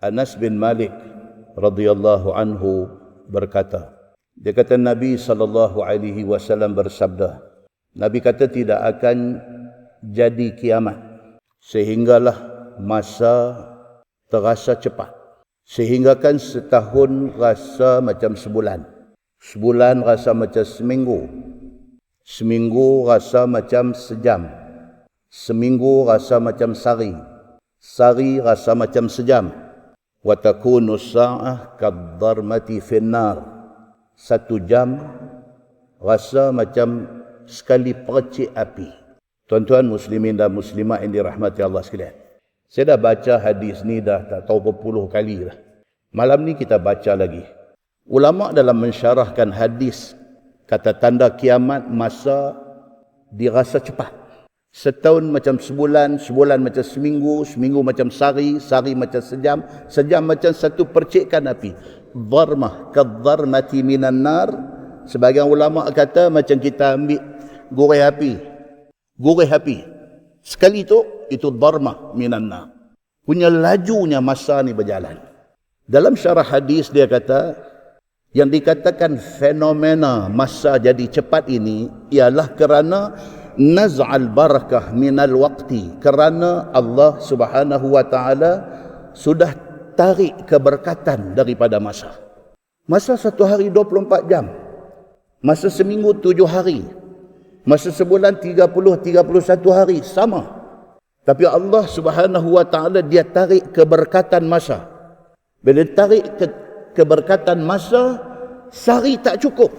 Anas bin Malik radhiyallahu anhu berkata, dia kata Nabi SAW bersabda, Nabi kata tidak akan jadi kiamat sehinggalah masa terasa cepat, sehinggakan setahun rasa macam sebulan, sebulan rasa macam seminggu, seminggu rasa macam sejam, seminggu rasa macam sehari, sehari rasa macam sejam. Wa takunu sa'ah kaddarmati finnar, 1 jam rasa macam sekali percik api. Tuan-tuan muslimin dan muslimat yang dirahmati Allah sekalian, saya dah baca hadis ni dah tak tahu berpuluh kali dah. Malam ni kita baca lagi. Ulama dalam mensyarahkan hadis kata tanda kiamat masa dirasa cepat. Setahun macam sebulan, sebulan macam seminggu, seminggu macam sehari, sehari macam sejam, sejam macam satu percikan api. Dharmah kadharmati minan nar. Sebagian ulama kata macam kita ambil gurih api. Gurih api. Sekali itu dharmah minan nar. Punya lajunya masa ni berjalan. Dalam syarah hadis dia kata, yang dikatakan fenomena masa jadi cepat ini ialah kerana naz'al barakah minal waqti, kerana Allah Subhanahu wa taala sudah tarik keberkatan daripada masa. Masa 1 hari 24 jam, masa seminggu 7 hari, masa sebulan 30-31 hari sama. Tapi Allah Subhanahu wa taala dia tarik keberkatan masa. Bila tarik keberkatan masa, sehari tak cukup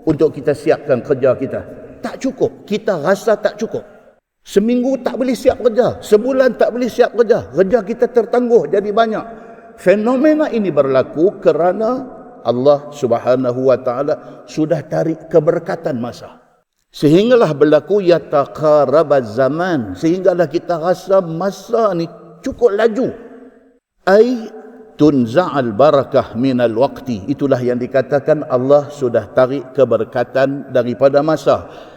untuk kita siapkan kerja kita. Tak cukup. Kita rasa tak cukup. Seminggu tak boleh siap kerja. Sebulan tak boleh siap kerja. Kerja kita tertangguh jadi banyak. Fenomena ini berlaku kerana Allah Subhanahu wa taala sudah tarik keberkatan masa. Sehinggalah berlaku yataqarabaz zaman. Sehinggalah kita rasa masa ni cukup laju. Ai tunza'al barakah minal waqti. Itulah yang dikatakan Allah sudah tarik keberkatan daripada masa.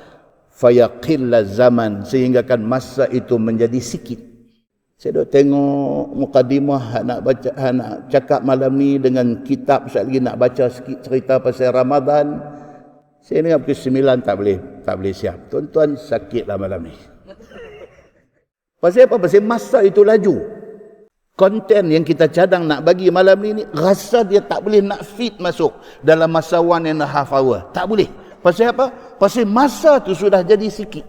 Fayaqilla zaman, sehinggakan masa itu menjadi sikit. Saya duk tengok mukadimah nak baca, nak cakap malam ni dengan kitab sekali lagi nak baca sikit cerita pasal Ramadan. Saya dengar pukul 9 tak boleh siap. Tuan-tuan sakitlah malam ni. Pasal apa? Pasal masa itu laju. Konten yang kita cadang nak bagi malam ni rasa dia tak boleh nak fit masuk dalam masa 1.5 hour. Tak boleh. Pasal apa? Pasal masa tu sudah jadi sikit.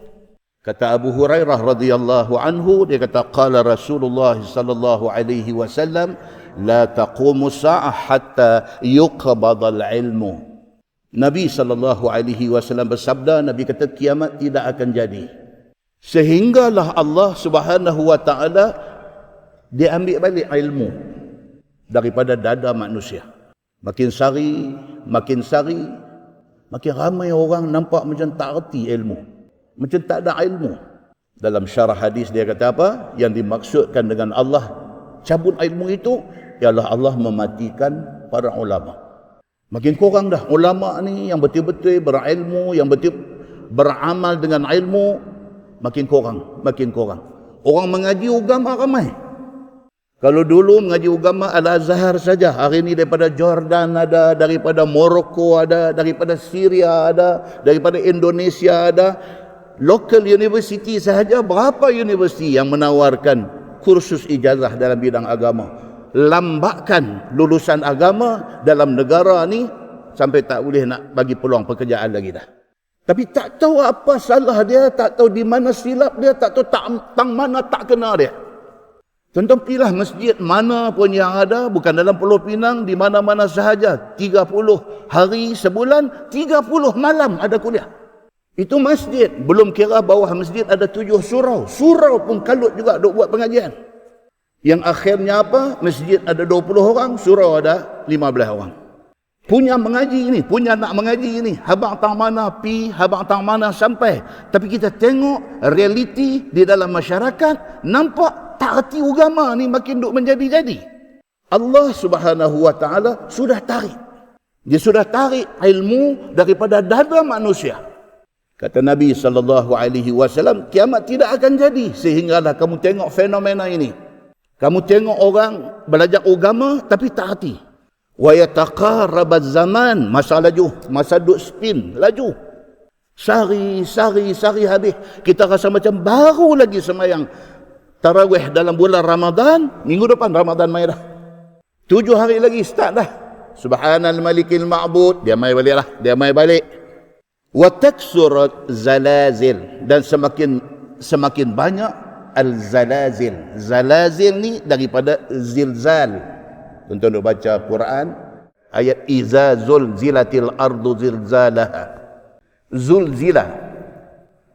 Kata Abu Hurairah radhiyallahu anhu, dia kata qala Rasulullah sallallahu alaihi wasallam la taqumu sa'ah hatta yuqbadal ilmu. Nabi sallallahu alaihi wasallam bersabda, Nabi kata kiamat tidak akan jadi sehinggalah Allah Subhanahu wa taala dia ambil balik ilmu daripada dada manusia. Makin sari, makin ramai orang nampak macam tak erti ilmu. Macam tak ada ilmu. Dalam syarah hadis dia kata apa? Yang dimaksudkan dengan Allah cabut ilmu itu ialah Allah mematikan para ulama. Makin kurang dah ulama ni yang betul-betul berilmu, yang betul beramal dengan ilmu, makin kurang. Orang mengaji agama ramai. Kalau dulu mengaji agama Al-Azhar saja, hari ini daripada Jordan ada, daripada Morocco ada, daripada Syria ada, daripada Indonesia ada. Local university sahaja berapa universiti yang menawarkan kursus ijazah dalam bidang agama. Lambakan lulusan agama dalam negara ni sampai tak boleh nak bagi peluang pekerjaan lagi dah. Tapi tak tahu apa salah dia, tak tahu di mana silap dia, tak tahu tang mana tak kena dia. Tuan-tuan pilih masjid mana pun yang ada, bukan dalam Pulau Pinang, di mana-mana sahaja. 30 hari sebulan, 30 malam ada kuliah. Itu masjid. Belum kira bawah masjid ada 7 surau. Surau pun kalut juga duk buat pengajian. Yang akhirnya apa? Masjid ada 20 orang, surau ada 15 orang. Punya mengaji ini, punya nak mengaji ini. Habang tang mana pi, habang tang mana sampai. Tapi kita tengok realiti di dalam masyarakat, nampak tak erti agama ni makin duk menjadi-jadi. Allah Subhanahu wa taala sudah tarik. Dia sudah tarik ilmu daripada dada manusia. Kata Nabi sallallahu alaihi wasallam, kiamat tidak akan jadi sehinggalah kamu tengok fenomena ini. Kamu tengok orang belajar agama tapi tak hati. Wa yataqarrabaz zaman, masa laju, masa duk spin laju. Sehari habis. Kita rasa macam baru lagi semayang tarawih dalam bulan Ramadan. Minggu depan Ramadan mai dah. 7 hari lagi start dah. Subhanal malikil ma'bud. Dia mai balik lah. Dia mai balik. Wa taksurat zalazil. Dan semakin banyak al-zalazil. Zalazil ni daripada zilzal. Tuan-tuan duk baca Quran. Ayat iza zulzilatil ardu zilzalaha. Zulzilah.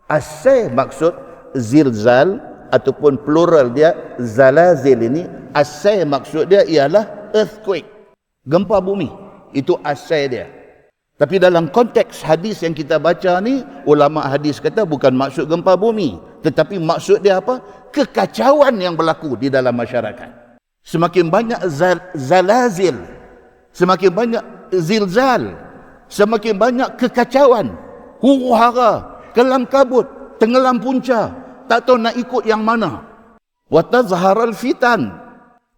Asal maksud zilzal ataupun plural dia zalazil ini, asal maksud dia ialah earthquake, gempa bumi. Itu asal dia. Tapi dalam konteks hadis yang kita baca ni, ulama hadis kata bukan maksud gempa bumi, tetapi maksud dia apa? Kekacauan yang berlaku di dalam masyarakat. Semakin banyak zalazil, semakin banyak zilzal, semakin banyak kekacauan, huru-hara, kelam kabut, tenggelam punca, tak tahu nak ikut yang mana. Wa tazharal fitan.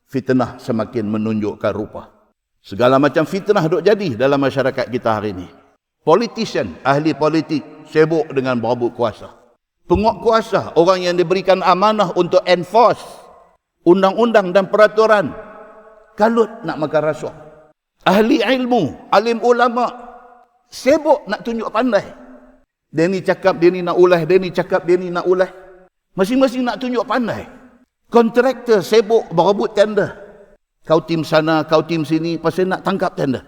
Fitnah semakin menunjukkan rupa. Segala macam fitnah duk jadi dalam masyarakat kita hari ini. Politician, ahli politik sibuk dengan berebut kuasa. Penguat kuasa, orang yang diberikan amanah untuk enforce undang-undang dan peraturan, kalut nak makan rasuah. Ahli ilmu, alim ulama sibuk nak tunjuk pandai. Dia ni cakap dia ni nak ulah, dia ni cakap dia ni nak ulah. Masing-masing nak tunjuk pandai. Kontraktor sibuk berebut tender. Kau tim sana, kau tim sini, pasal nak tangkap tender.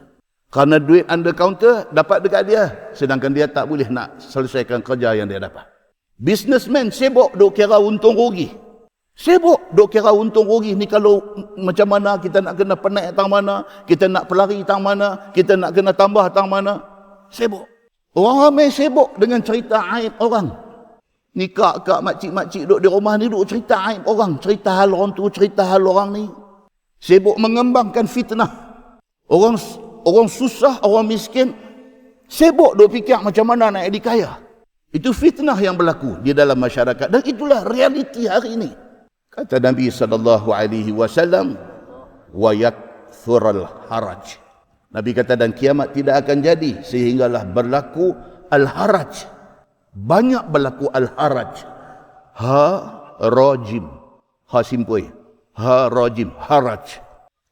Kerana duit under counter dapat dekat dia, sedangkan dia tak boleh nak selesaikan kerja yang dia dapat. Businessman sibuk duk kira untung rugi. Sibuk duk kira untung rugi ni, kalau macam mana kita nak kena penaik tang mana, kita nak pelari tang mana, kita nak kena tambah tang mana. Sibuk. Orang ramai sibuk dengan cerita aib orang. Ni kak makcik-makcik duduk di rumah ni duduk cerita aib orang. Cerita hal orang tu, cerita hal orang ni. Sibuk mengembangkan fitnah. Orang susah, orang miskin, sibuk duk fikir macam mana nak jadi kaya. Itu fitnah yang berlaku di dalam masyarakat. Dan itulah realiti hari ini. Kata Nabi SAW, wa yakthurul haraj. Nabi kata, dan kiamat tidak akan jadi sehinggalah berlaku al-haraj. Banyak berlaku al-haraj. Ha-rajim. Ha simpui. Ha-rajim. Haraj.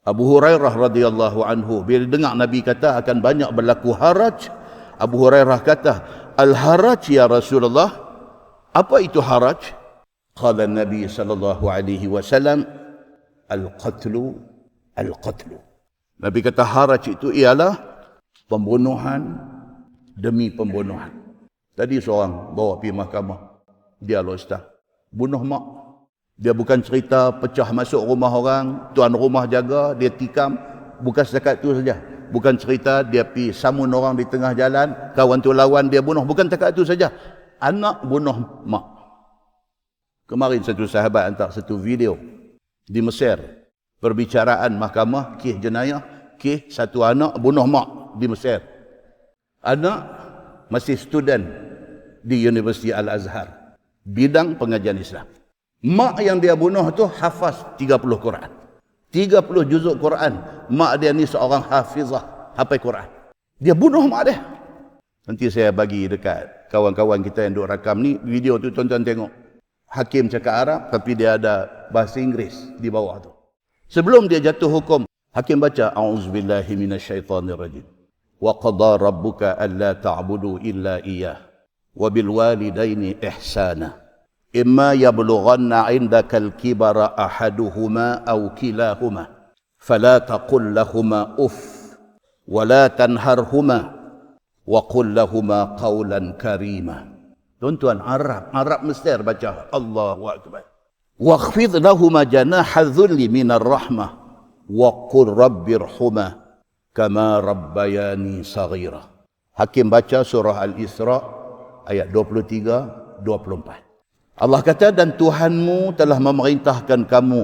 Abu Hurairah radhiyallahu anhu, bila dengar Nabi kata akan banyak berlaku haraj, Abu Hurairah kata, al-haraj ya Rasulullah. Apa itu haraj? Qala Nabi SAW, al-qatlu. Al-qatlu. Nabi kata haraj itu ialah pembunuhan demi pembunuhan. Tadi seorang bawa pergi mahkamah. Dia ustaz, bunuh mak. Dia bukan cerita pecah masuk rumah orang, tuan rumah jaga, dia tikam. Bukan setakat itu saja. Bukan cerita dia pergi samun orang di tengah jalan, kawan tu lawan dia bunuh. Bukan setakat itu saja. Anak bunuh mak. Kemarin satu sahabat hantar satu video di Mesir. Perbicaraan mahkamah, kes jenayah, kes satu anak bunuh mak di Mesir. Anak masih student di Universiti Al-Azhar, bidang pengajian Islam. Mak yang dia bunuh tu hafaz 30 Quran. 30 juzuk Quran. Mak dia ni seorang hafizah, hafal Quran. Dia bunuh mak dia. Nanti saya bagi dekat kawan-kawan kita yang duk rakam ni, video tu tuan-tuan tengok. Hakim cakap Arab tapi dia ada bahasa Inggeris di bawah tu. Sebelum dia jatuh hukum, hakim baca a'udzubillahi minasyaitonirrajim. Wa qada rabbuka alla ta'budu illa iyyah wa bil walidaini ihsana. Imma yablughanna 'indakal kibara ahaduhuma aw kilahuma fala taqul lahumā uff wa la tanharhumā wa qul lahumā qawlan karīmā. Tuan-tuan, Arab Mesir baca Allahu akbar. Wakhfid lahuma janaha dhulli minar rahmah wa qul rabbirhuma kama rabbayani saghira. Hakim baca surah Al-Isra ayat 23 24. Allah kata, dan Tuhanmu telah memerintahkan kamu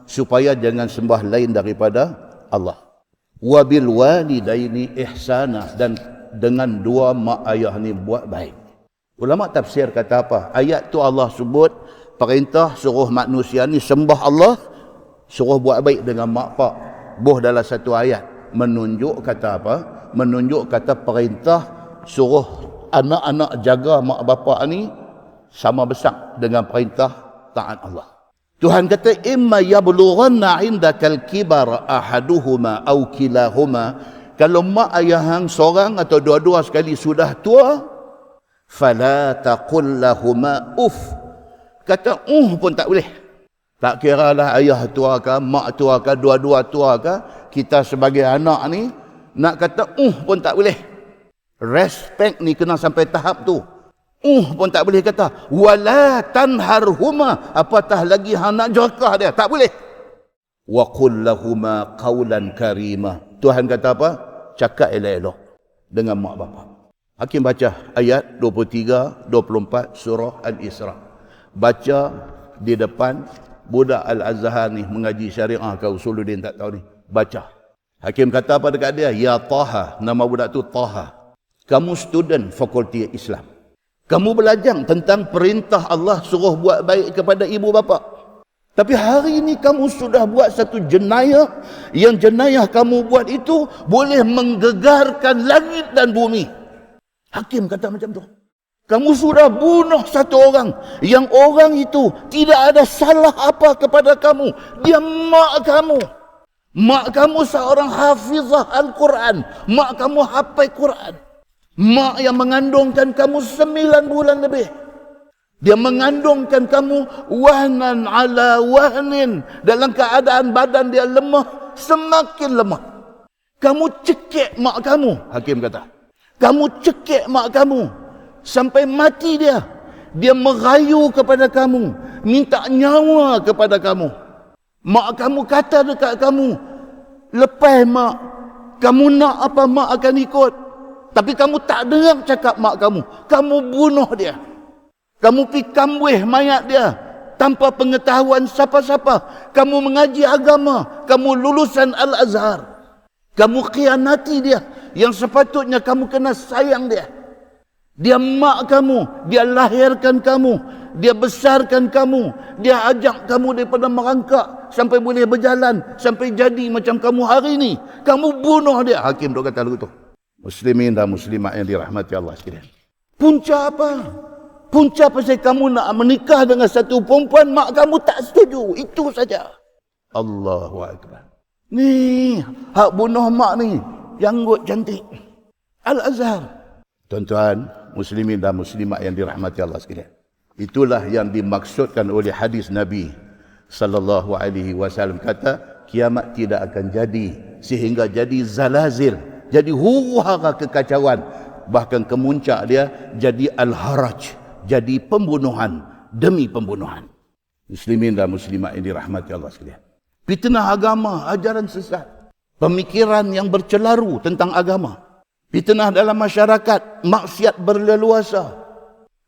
supaya jangan sembah lain daripada Allah. Wa bil walidaini ihsana, dan dengan dua mak ayah ni buat baik. Ulama tafsir kata apa? Ayat tu Allah sebut perintah suruh manusia ni sembah Allah, Suruh buat baik dengan mak pak. Boh dalam satu ayat menunjuk kata apa? Menunjuk kata perintah suruh anak-anak jaga mak bapak ni sama besar dengan perintah taat Allah. Tuhan kata imma yablughanna indakal kibar ahaduhuma aw kilahuma, kalau mak ayah hang seorang atau dua-dua sekali sudah tua, fala taqul lahuma uff, kata pun tak boleh. Tak kiralah ayah tua ke, mak tua ke, dua-dua tua ke, kita sebagai anak ni nak kata pun tak boleh. Respect ni kena sampai tahap tu. Pun tak boleh kata. Wala tanharhuma, apatah lagi hang nak jerkah dia, tak boleh. Wa qul lahuma qawlan karima. Tuhan kata apa? Cakap elok-elok dengan mak bapak. Hakim baca ayat 23, 24 surah Al-Isra. Baca di depan budak Al-Azhar ni mengaji syariah ke Usuluddin tak tahu ni. Baca. Hakim kata apa dekat dia? Ya Taha, nama budak tu Taha. Kamu student fakulti Islam. Kamu belajar tentang perintah Allah suruh buat baik kepada ibu bapa. Tapi hari ini kamu sudah buat satu jenayah, yang jenayah kamu buat itu boleh menggegarkan langit dan bumi. Hakim kata macam tu. Kamu sudah bunuh satu orang, yang orang itu tidak ada salah apa kepada kamu. Dia mak kamu. Mak kamu seorang hafizah Al-Quran. Mak kamu hafal Quran. Mak yang mengandungkan kamu 9 bulan lebih. Dia mengandungkan kamu wahnan ala wahnin. Dalam keadaan badan dia lemah, semakin lemah. Kamu cekik mak kamu, hakim kata. Kamu cekik mak kamu sampai mati dia. Dia merayu kepada kamu, minta nyawa kepada kamu. Mak kamu kata dekat kamu, lepas mak, kamu nak apa mak akan ikut. Tapi kamu tak dengar cakap mak kamu. Kamu bunuh dia. Kamu pergi kambuih mayat dia tanpa pengetahuan siapa-siapa. Kamu mengaji agama. Kamu lulusan Al-Azhar. Kamu khianati dia, yang sepatutnya kamu kena sayang dia. Dia mak kamu. Dia lahirkan kamu. Dia besarkan kamu. Dia ajak kamu daripada merangkak sampai boleh berjalan, sampai jadi macam kamu hari ini. Kamu bunuh dia. Hakim dok kata lagu tu. Muslimin dan muslimat yang dirahmati Allah sekalian. Punca apa? Punca pasal kamu nak menikah dengan satu perempuan, mak kamu tak setuju. Itu saja. Allahu Akbar. Ni, hak bunuh mak ni, janggut cantik. Al-Azhar. Tuan-tuan, muslimin dan muslimat yang dirahmati Allah sekalian. Itulah yang dimaksudkan oleh hadis Nabi sallallahu alaihi wasallam, kata kiamat tidak akan jadi sehingga jadi zalazil. Jadi huru-hara kekacauan. Bahkan kemuncak dia jadi al-haraj. Jadi pembunuhan demi pembunuhan. Muslimin dan muslimat yang dirahmati Allah sekalian. Fitnah agama, ajaran sesat. Pemikiran yang bercelaru tentang agama. Fitnah dalam masyarakat, maksiat berleluasa.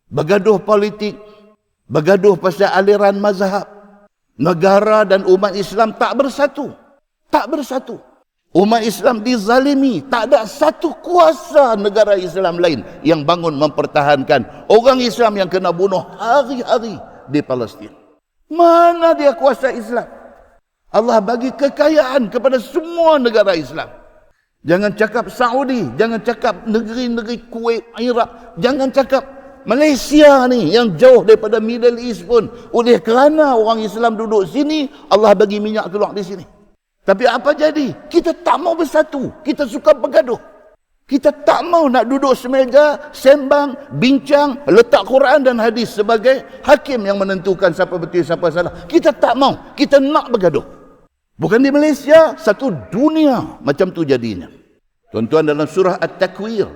Bergaduh politik. Bergaduh pasal aliran mazhab. Negara dan umat Islam tak bersatu. Tak bersatu. Umat Islam dizalimi. Tak ada satu kuasa negara Islam lain yang bangun mempertahankan orang Islam yang kena bunuh hari-hari di Palestin. Mana dia kuasa Islam? Allah bagi kekayaan kepada semua negara Islam. Jangan cakap Saudi, jangan cakap negeri-negeri Kuwait, Iraq, jangan cakap Malaysia ni yang jauh daripada Middle East pun. Oleh kerana orang Islam duduk sini, Allah bagi minyak keluar di sini. Tapi apa jadi? Kita tak mau bersatu. Kita suka bergaduh. Kita tak mau nak duduk semeja, sembang, bincang, letak Quran dan hadis sebagai hakim yang menentukan siapa betul, siapa salah. Kita tak mau. Kita nak bergaduh. Bukan di Malaysia, satu dunia macam tu jadinya. Tuan-tuan, dalam surah At-Takwir,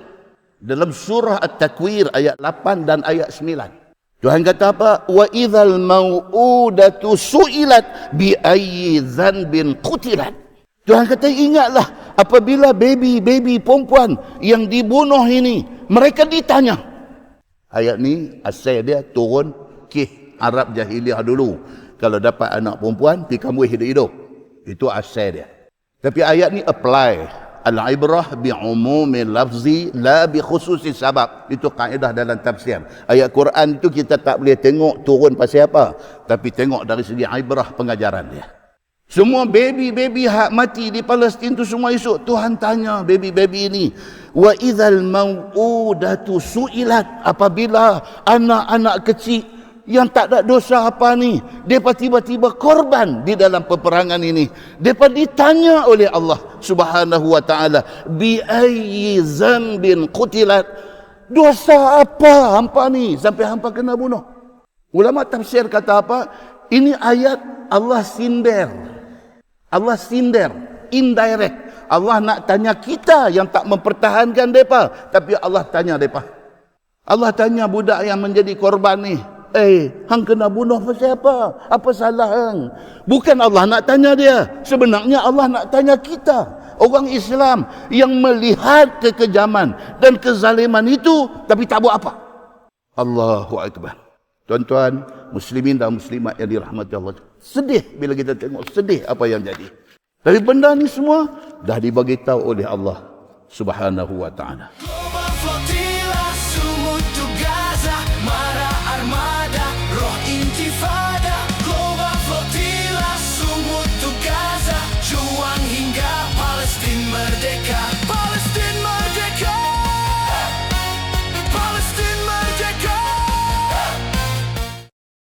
dalam surah At-Takwir ayat 8 dan ayat 9. Tuhan kata apa? Wa idzal mau'udatu su'ilat bi ayyi dzanbin qutilat. Tuhan kata ingatlah apabila baby perempuan yang dibunuh ini, mereka ditanya. Ayat ni asal dia turun kisah Arab jahiliah dulu. Kalau dapat anak perempuan, pergi kambuh hidup-hidup. Itu asal dia. Tapi ayat ni apply. Al-ibrah bi'umumi lafzi la bi khususi sabab. Itu kaedah dalam tafsir. Ayat Quran itu kita tak boleh tengok turun pasal apa, tapi tengok dari segi ibrah pengajaran dia. Semua baby-baby hak mati di Palestin tu semua esok Tuhan tanya baby-baby ini. Wa idzal mau'udatu su'ilat, apabila anak-anak kecil yang tak ada dosa apa ni, depa tiba-tiba korban di dalam peperangan ini, depa ditanya oleh Allah Subhanahu wa taala, bi ayyi zambin qutilat, dosa apa hampa ni sampai hampa kena bunuh? Ulama tafsir kata apa? Ini ayat Allah sindir. Allah sindir, indirect. Allah nak tanya kita yang tak mempertahankan depa, tapi Allah tanya depa. Allah tanya budak yang menjadi korban ni, hang kena bunuh pasal apa? Apa salah hang? Bukan Allah nak tanya dia. Sebenarnya Allah nak tanya kita, orang Islam yang melihat kekejaman dan kezaliman itu tapi tak buat apa. Allahu Akbar. Tuan-tuan, muslimin dan muslimat yang dirahmati Allah. Sedih bila kita tengok, sedih apa yang jadi. Tapi benda ni semua dah dibagi tahu oleh Allah Subhanahu wa taala.